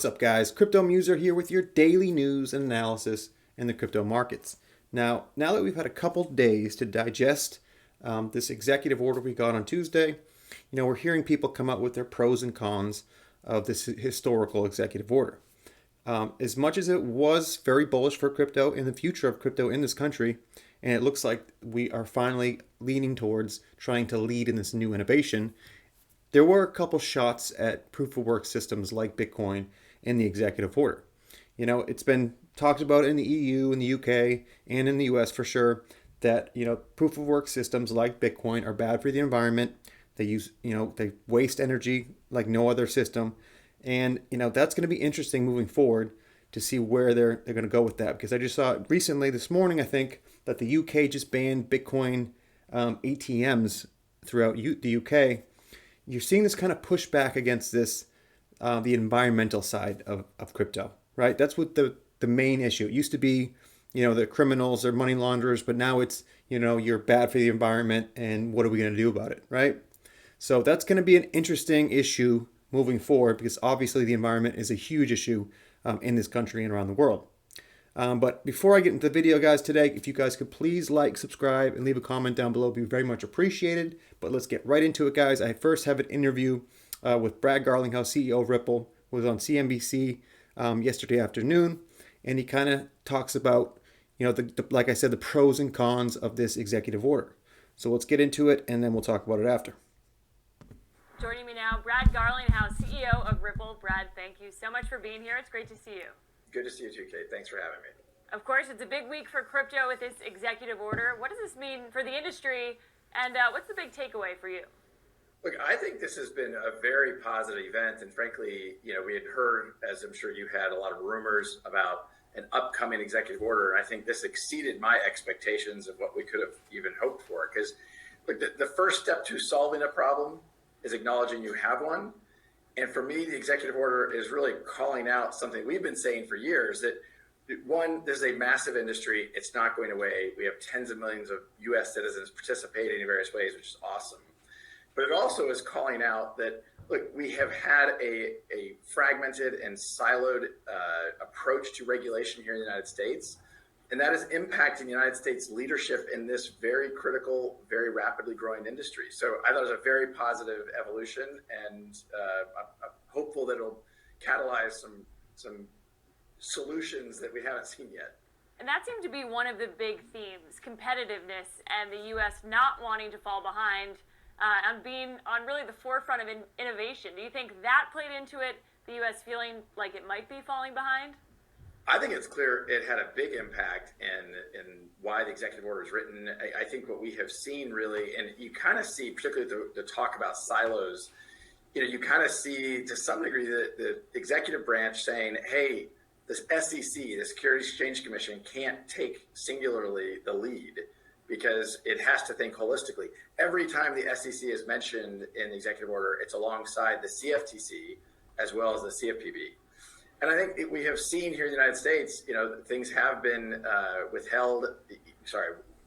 What's up, guys? Crypto Muser here with your daily news and analysis in the crypto markets. Now that we've had a couple days to digest this executive order we got on Tuesday, we're hearing people come out with their pros and cons of this historical executive order. As much as it was very bullish for crypto and the future of crypto in this country, and it looks like we are finally leaning towards trying to lead in this new innovation, there were a couple shots at proof of work systems like Bitcoin in the executive order. It's been talked about in the EU, in the UK, and in the US for sure that, proof of work systems like Bitcoin are bad for the environment. They use, they waste energy like no other system. And, that's going to be interesting moving forward to see where they're going to go with that. Because I just saw recently this morning, I think, that the UK just banned Bitcoin ATMs throughout the UK. You're seeing this kind of pushback against this, the environmental side of crypto, right? That's what the main issue. It used to be, the criminals or money launderers, but now it's, you're bad for the environment and what are we going to do about it, right? So that's going to be an interesting issue moving forward because obviously the environment is a huge issue in this country and around the world. But before I get into the video, guys, today, if you guys could please like, subscribe, and leave a comment down below, it'd be very much appreciated. But let's get right into it, guys. I first have an interview with Brad Garlinghouse, CEO of Ripple, who was on CNBC yesterday afternoon, and he kind of talks about, like I said, the pros and cons of this executive order. So let's get into it, and then we'll talk about it after. Joining me now, Brad Garlinghouse, CEO of Ripple. Brad, thank you so much for being here. It's great to see you. Good to see you too, Kate. Thanks for having me. Of course, it's a big week for crypto with this executive order. What does this mean for the industry, and what's the big takeaway for you? Look, I think this has been a very positive event, and frankly, we had heard, as I'm sure you had, a lot of rumors about an upcoming executive order, and I think this exceeded my expectations of what we could have even hoped for. Because, look, the first step to solving a problem is acknowledging you have one. And for me, the executive order is really calling out something we've been saying for years, that one, this is a massive industry. It's not going away. We have tens of millions of US citizens participating in various ways, which is awesome. But it also is calling out that, look, we have had a fragmented and siloed approach to regulation here in the United States. And that is impacting the United States leadership in this very critical, very rapidly growing industry. So I thought it was a very positive evolution, and I'm hopeful that it'll catalyze some solutions that we haven't seen yet. And that seemed to be one of the big themes, competitiveness and the U.S. not wanting to fall behind and being on really the forefront of innovation. Do you think that played into it, the U.S. feeling like it might be falling behind? I think it's clear it had a big impact in why the executive order is written. I think what we have seen really, and you kind of see, particularly the talk about silos, you kind of see to some degree the executive branch saying, hey, this SEC, the Securities Exchange Commission, can't take singularly the lead because it has to think holistically. Every time the SEC is mentioned in the executive order, it's alongside the CFTC as well as the CFPB. And I think we have seen here in the United States, things have been withheld.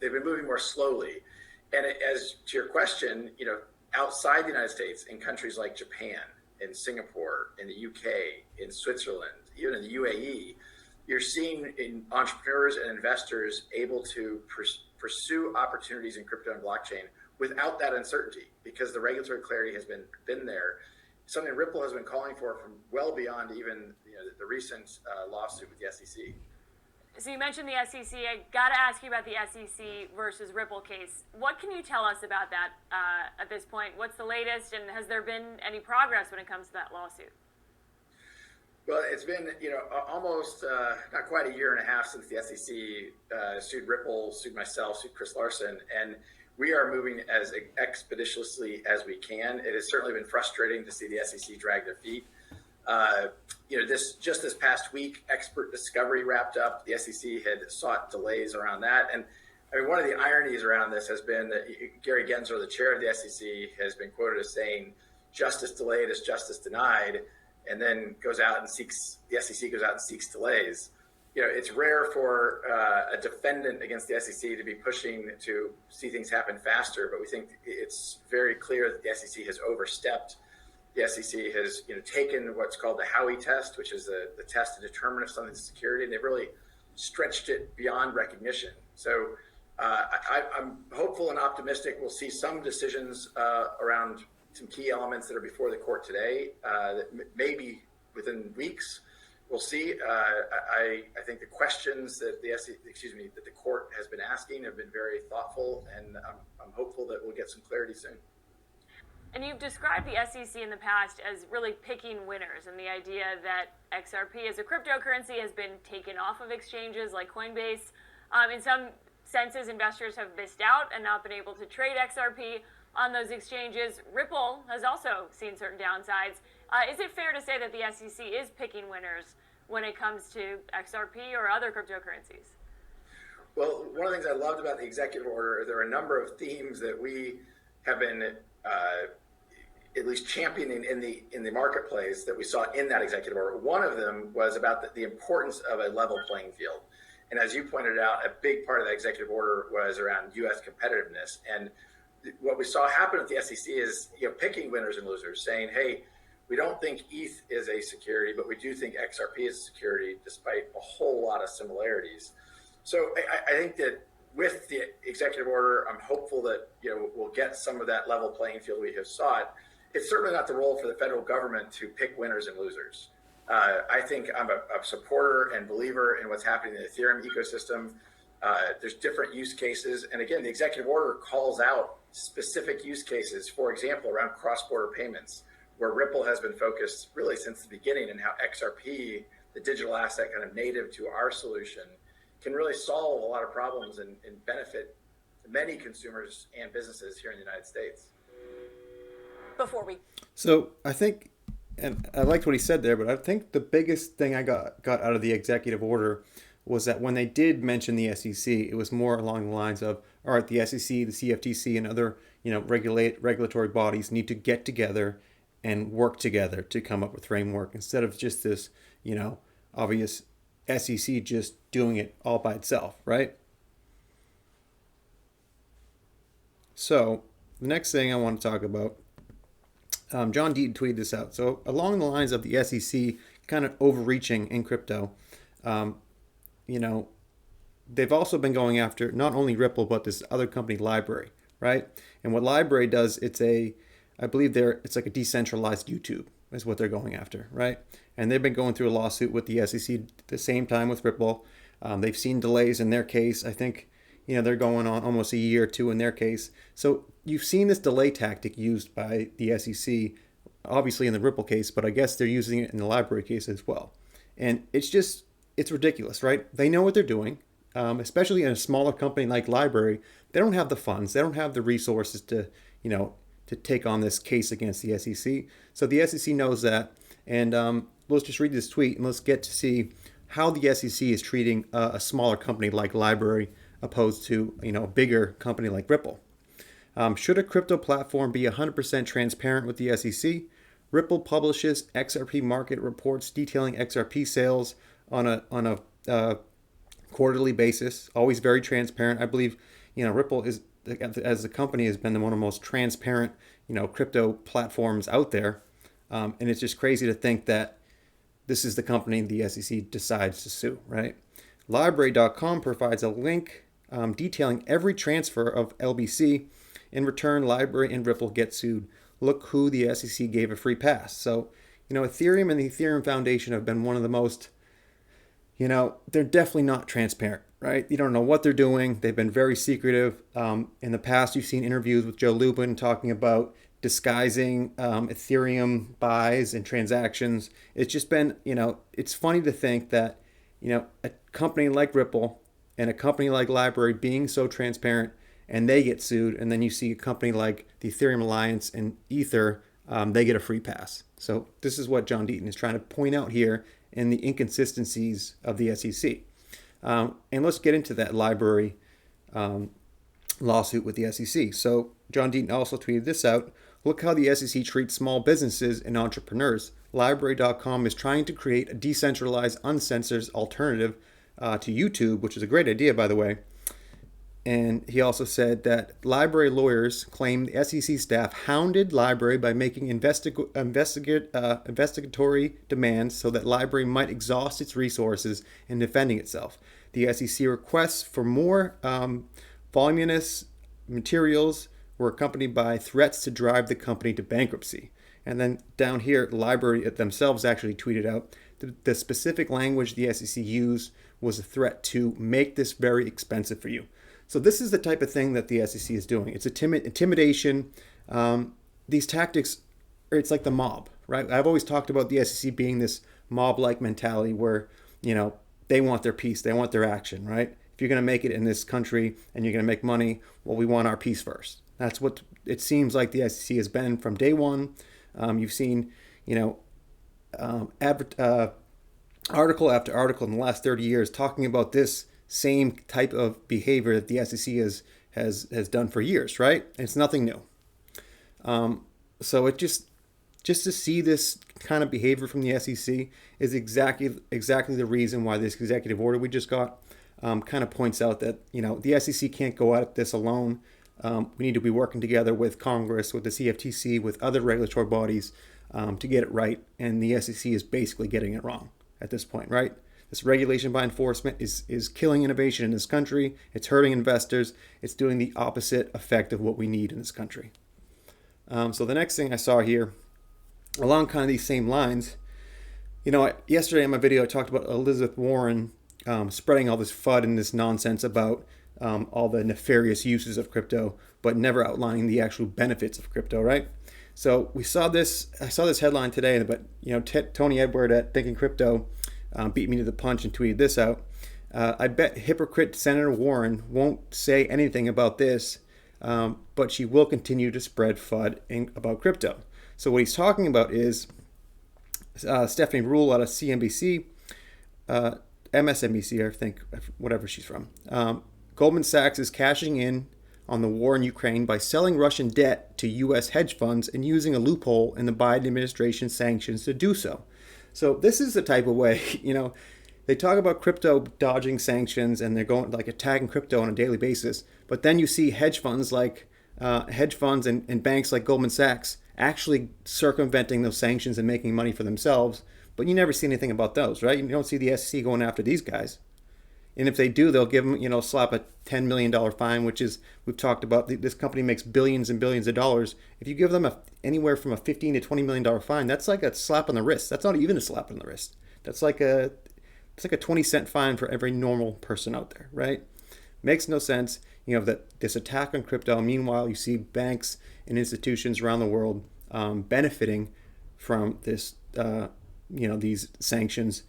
They've been moving more slowly. And as to your question, outside the United States, in countries like Japan, in Singapore, in the UK, in Switzerland, even in the UAE, you're seeing entrepreneurs and investors able to pursue opportunities in crypto and blockchain without that uncertainty, because the regulatory clarity has been there. Something Ripple has been calling for from well beyond even the recent lawsuit with the SEC. So you mentioned the SEC. I got to ask you about the SEC versus Ripple case. What can you tell us about that at this point? What's the latest, and has there been any progress when it comes to that lawsuit? Well, it's been almost not quite a year and a half since the SEC sued Ripple, sued myself, sued Chris Larson, and we are moving as expeditiously as we can. It has certainly been frustrating to see the SEC drag their feet. This past week, expert discovery wrapped up. The SEC had sought delays around that, and I mean, one of the ironies around this has been that Gary Gensler, the chair of the SEC, has been quoted as saying, "Justice delayed is justice denied," and then the SEC goes out and seeks delays. It's rare for a defendant against the SEC to be pushing to see things happen faster, but we think it's very clear that the SEC has overstepped the SEC has taken what's called the Howey test, which is the test to determine if something's a security, and they've really stretched it beyond recognition. So I'm hopeful and optimistic we'll see some decisions around some key elements that are before the court today that maybe within weeks. We'll see. I think the questions that that the court has been asking have been very thoughtful, and I'm hopeful that we'll get some clarity soon. And you've described the SEC in the past as really picking winners, and the idea that XRP as a cryptocurrency has been taken off of exchanges like Coinbase. In some senses, investors have missed out and not been able to trade XRP on those exchanges. Ripple has also seen certain downsides. Is it fair to say that the SEC is picking winners when it comes to XRP or other cryptocurrencies? Well, one of the things I loved about the executive order, there are a number of themes that we have been at least championing in the marketplace that we saw in that executive order. One of them was about the importance of a level playing field. And as you pointed out, a big part of that executive order was around U.S. competitiveness. And what we saw happen at the SEC is picking winners and losers, saying, hey, we don't think ETH is a security, but we do think XRP is a security, despite a whole lot of similarities. So I think that with the executive order, I'm hopeful that we'll get some of that level playing field we have sought. It's certainly not the role for the federal government to pick winners and losers. I think I'm a supporter and believer in what's happening in the Ethereum ecosystem. There's different use cases. And again, the executive order calls out specific use cases, for example, around cross-border payments, where Ripple has been focused really since the beginning, and how XRP, the digital asset kind of native to our solution, can really solve a lot of problems and benefit many consumers and businesses here in the United States. So I think, and I liked what he said there, but I think the biggest thing I got out of the executive order was that when they did mention the SEC, it was more along the lines of, all right, the SEC, the CFTC, and other regulatory bodies need to get together and work together to come up with framework, instead of just this obvious SEC just doing it all by itself, right? So the next thing I want to talk about, John Deaton tweeted this out. So along the lines of the SEC kind of overreaching in crypto, they've also been going after not only Ripple, but this other company, OLeary, right? And what OLeary does, it's like a decentralized YouTube is what they're going after, right? And they've been going through a lawsuit with the SEC at the same time with Ripple. They've seen delays in their case. I think, they're going on almost a year or two in their case. So you've seen this delay tactic used by the SEC, obviously in the Ripple case, but I guess they're using it in the OLeary case as well. And it's ridiculous, right? They know what they're doing, especially in a smaller company like OLeary. They don't have the funds. They don't have the resources to take on this case against the SEC. So the SEC knows that. And let's just read this tweet and let's get to see how the SEC is treating a smaller company like OLeary opposed to a bigger company like Ripple. Should a crypto platform be 100% transparent with the SEC? Ripple publishes XRP market reports detailing XRP sales on a quarterly basis, always very transparent. I believe Ripple is, as a company, has been one of the most transparent crypto platforms out there, and it's just crazy to think that this is the company the SEC decides to sue, right? Library.com provides a link detailing every transfer of LBC. In return, OLeary and Ripple get sued. Look who the SEC gave a free pass. So, Ethereum and the Ethereum Foundation have been one of the most, they're definitely not transparent, right? You don't know what they're doing. They've been very secretive. In the past, you've seen interviews with Joe Lubin talking about disguising Ethereum buys and transactions. It's just been, it's funny to think that, a company like Ripple and a company like OLeary being so transparent, and they get sued, and then you see a company like the Ethereum Alliance and Ether, they get a free pass. So this is what John Deaton is trying to point out here in the inconsistencies of the SEC. And let's get into that OLeary lawsuit with the SEC. So John Deaton also tweeted this out. Look how the SEC treats small businesses and entrepreneurs. Library.com is trying to create a decentralized, uncensored alternative to YouTube, which is a great idea, by the way. And he also said that LBRY lawyers claim the SEC staff hounded LBRY by making investigatory demands so that LBRY might exhaust its resources in defending itself. The SEC requests for more voluminous materials were accompanied by threats to drive the company to bankruptcy. And then down here, LBRY themselves actually tweeted out the specific language the SEC used was a threat to make this very expensive for you. So this is the type of thing that the SEC is doing. It's intimidation. These tactics, it's like the mob, right? I've always talked about the SEC being this mob-like mentality where, they want their piece, they want their action, right? If you're going to make it in this country and you're going to make money, well, we want our piece first. That's what it seems like the SEC has been from day one. You've seen, article after article in the last 30 years talking about this same type of behavior that the SEC has done for years, right? It's nothing new. So it just to see this kind of behavior from the SEC is exactly the reason why this executive order we just got kind of points out that the SEC can't go at this alone. We need to be working together with Congress, with the CFTC, with other regulatory bodies to get it right. And the SEC is basically getting it wrong at this point, right? This regulation by enforcement is killing innovation in this country. It's hurting investors. It's doing the opposite effect of what we need in this country. So the next thing I saw here, along kind of these same lines, yesterday in my video I talked about Elizabeth Warren spreading all this FUD and this nonsense about all the nefarious uses of crypto, but never outlining the actual benefits of crypto, right? So I saw this headline today, but Tony Edward at Thinking Crypto beat me to the punch and tweeted this out. I bet hypocrite Senator Warren won't say anything about this, but she will continue to spread FUD about crypto. So what he's talking about is Stephanie Rule out of CNBC, MSNBC, I think, whatever she's from. Goldman Sachs is cashing in on the war in Ukraine by selling Russian debt to U.S. hedge funds and using a loophole in the Biden administration sanctions to do so. So this is the type of way, they talk about crypto dodging sanctions and they're going attacking crypto on a daily basis. But then you see hedge funds and banks like Goldman Sachs actually circumventing those sanctions and making money for themselves. But you never see anything about those, right? You don't see the SEC going after these guys. And if they do, they'll give them, slap a $10 million fine, which is, we've talked about, this company makes billions and billions of dollars. If you give them anywhere from a $15 to $20 million fine, that's like a slap on the wrist. That's not even a slap on the wrist. It's like a 20-cent fine for every normal person out there, right? Makes no sense. This attack on crypto. Meanwhile, you see banks and institutions around the world benefiting from this, these sanctions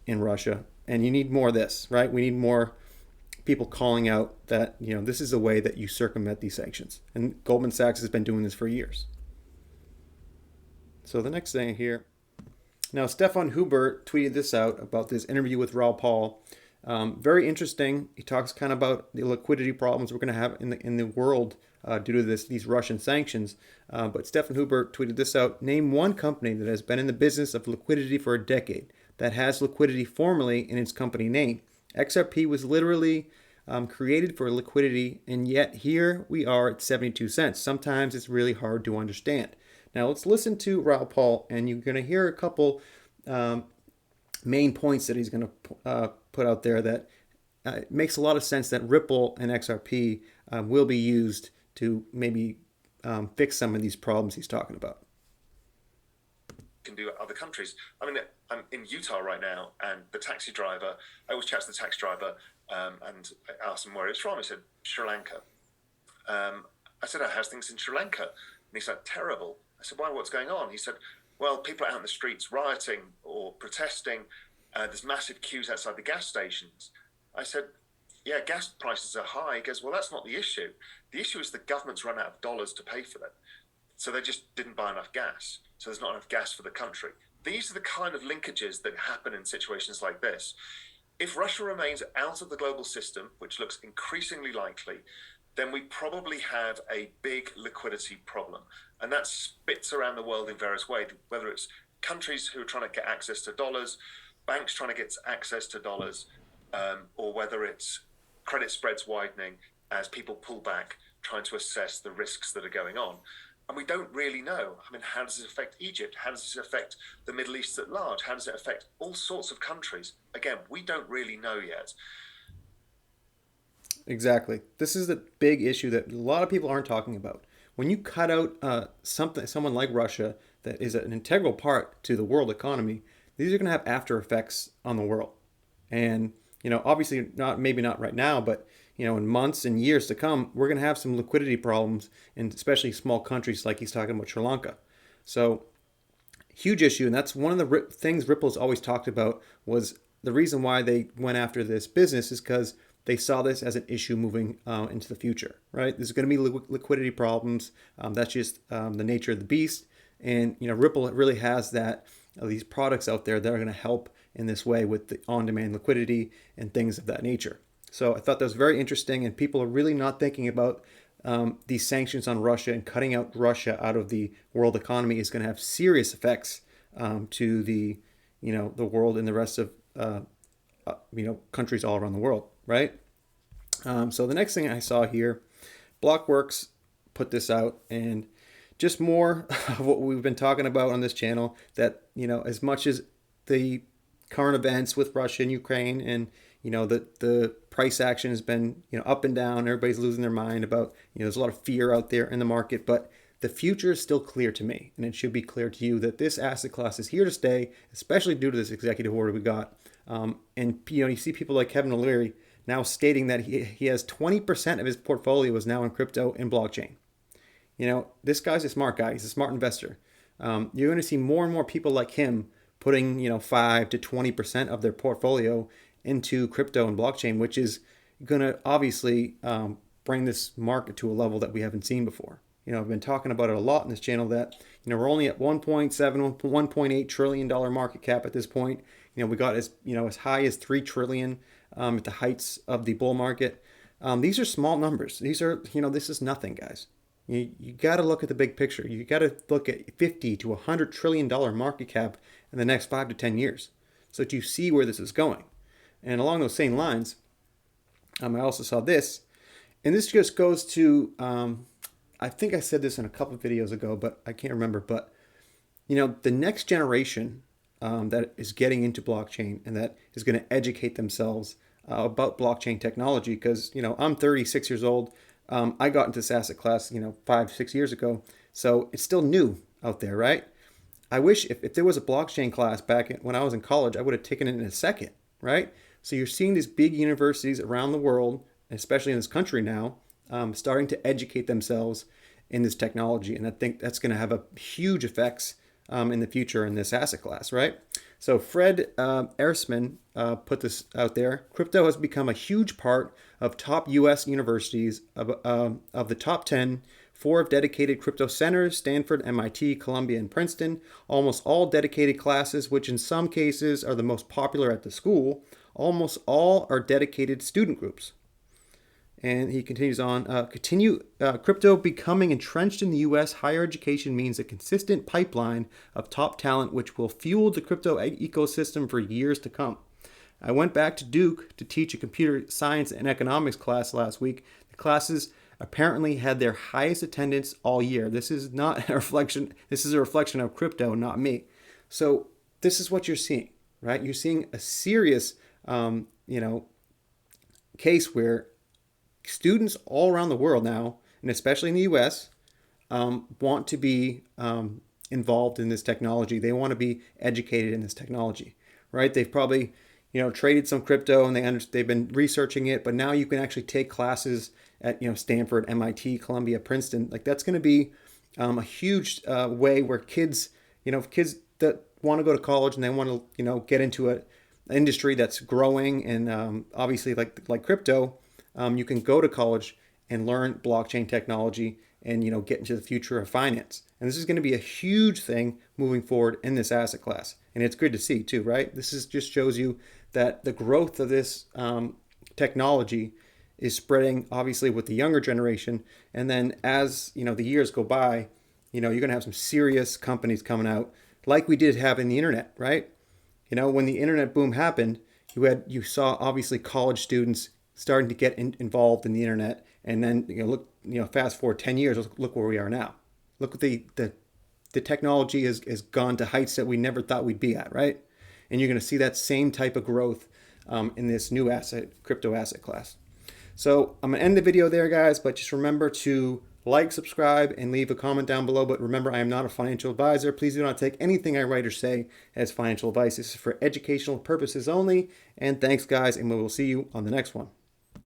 in Russia. And you need more of this, right? We need more people calling out that, this is the way that you circumvent these sanctions. And Goldman Sachs has been doing this for years. So the next thing here. Now, Stefan Huber tweeted this out about this interview with Raoul Paul. Very interesting. He talks kind of about the liquidity problems we're going to have in the world due to these Russian sanctions. But Stefan Huber tweeted this out. Name one company that has been in the business of liquidity for a decade that has liquidity formally in its company name. XRP was literally created for liquidity, and yet here we are at 72 cents. Sometimes it's really hard to understand. Now let's listen to Raoul Paul, and you're going to hear a couple main points that he's going to put out there that it makes a lot of sense that Ripple and XRP will be used to maybe fix some of these problems he's talking about. Can do other countries. I mean, I'm in Utah right now, and the taxi driver, I always chat to the taxi driver, and I asked him where it's from. He said, Sri Lanka. I said, oh, how's things in Sri Lanka? And he said, terrible. I said, why, what's going on? He said, well, people are out in the streets rioting or protesting. There's massive queues outside the gas stations. I said, yeah, gas prices are high. He goes, well, that's not the issue. The issue is the government's run out of dollars to pay for them. So they just didn't buy enough gas. So there's not enough gas for the country. These are the kind of linkages that happen in situations like this. If Russia remains out of the global system, which looks increasingly likely, then we probably have a big liquidity problem. And that spits around the world in various ways, whether it's countries who are trying to get access to dollars, banks trying to get access to dollars, or whether it's credit spreads widening as people pull back, trying to assess the risks that are going on. And we don't really know. I mean, how does it affect Egypt? How does it affect the Middle East at large? How does it affect all sorts of countries? Again, we don't really know yet. Exactly. This is the big issue that a lot of people aren't talking about. When you cut out someone like Russia, that is an integral part to the world economy, these are going to have after effects on the world. And obviously maybe not right now, but in months and years to come, we're going to have some liquidity problems, and especially small countries like he's talking about Sri Lanka. So huge issue, and that's one of the things Ripple's always talked about. Was the reason why they went after this business is because they saw this as an issue moving into the future, right? There's going to be liquidity problems. That's just the nature of the beast. And Ripple really has these products out there that are going to help in this way with the on-demand liquidity and things of that nature. So I thought that was very interesting, and people are really not thinking about these sanctions on Russia, and cutting out Russia out of the world economy is going to have serious effects to the world and the rest of countries all around the world, right? So the next thing I saw here, Blockworks put this out, and just more of what we've been talking about on this channel, that as much as the current events with Russia and Ukraine, and the price action has been up and down, everybody's losing their mind about there's a lot of fear out there in the market, but the future is still clear to me, and it should be clear to you that this asset class is here to stay, especially due to this executive order we got. And you see people like Kevin OLeary now stating that he has 20% of his portfolio is now in crypto and blockchain. This guy's a smart guy. He's a smart investor. You're going to see more and more people like him putting 5 to 20% of their portfolio into crypto and blockchain, which is going to obviously bring this market to a level that we haven't seen before. I've been talking about it a lot in this channel that we're only at 1.7, 1.8 trillion dollar market cap at this point. We got as high as 3 trillion at the heights of the bull market. These are small numbers. These are this is nothing, guys. You got to look at the big picture. You got to look at 50 to 100 trillion dollar market cap in the next 5 to 10 years, so that you see where this is going. And along those same lines, I also saw this, and this just goes to I think I said this in a couple of videos ago, but I can't remember. But the next generation that is getting into blockchain and that is going to educate themselves about blockchain technology, because I'm 36 years old. I got into this asset class 5-6 years ago, so it's still new out there, right? I wish if there was a blockchain class back when I was in college, I would have taken it in a second, right? So you're seeing these big universities around the world, especially in this country now, starting to educate themselves in this technology, and I think that's going to have a huge effects in the future in this asset class, right? So Fred Ersman put this out there. Crypto has become a huge part of top U.S. universities. Of the top 10, 4 have dedicated crypto centers: Stanford, MIT, Columbia, and Princeton. Almost all dedicated classes, which in some cases are the most popular at the school. Almost all are dedicated student groups. And he continues on, crypto becoming entrenched in the U.S. higher education means a consistent pipeline of top talent, which will fuel the crypto ecosystem for years to come. I went back to Duke to teach a computer science and economics class last week. The classes apparently had their highest attendance all year. This is not a reflection. This is a reflection of crypto, not me. So this is what you're seeing, right? You're seeing a serious, case where students all around the world now, and especially in the U.S., want to be involved in this technology. They want to be educated in this technology, right? They've probably, traded some crypto and they've been researching it, but now you can actually take classes at, Stanford, MIT, Columbia, Princeton. Like that's going to be a huge way where kids that want to go to college and they want to, get into an industry that's growing and obviously like crypto. You can go to college and learn blockchain technology and get into the future of finance. And this is going to be a huge thing moving forward in this asset class. And it's good to see too, right? This just shows you that the growth of this technology is spreading obviously with the younger generation. And then as the years go by, you're going to have some serious companies coming out like we did have in the internet, right? When the internet boom happened, you saw obviously college students starting to get involved in the internet And then look, fast forward 10 years, look where we are now. Look what the technology has gone to heights that we never thought we'd be at, right? And you're going to see that same type of growth in this new crypto asset class. So I'm going to end the video there, guys, but just remember to like, subscribe, and leave a comment down below. But remember, I am not a financial advisor. Please do not take anything I write or say as financial advice. This is for educational purposes only. And thanks, guys, and we will see you on the next one.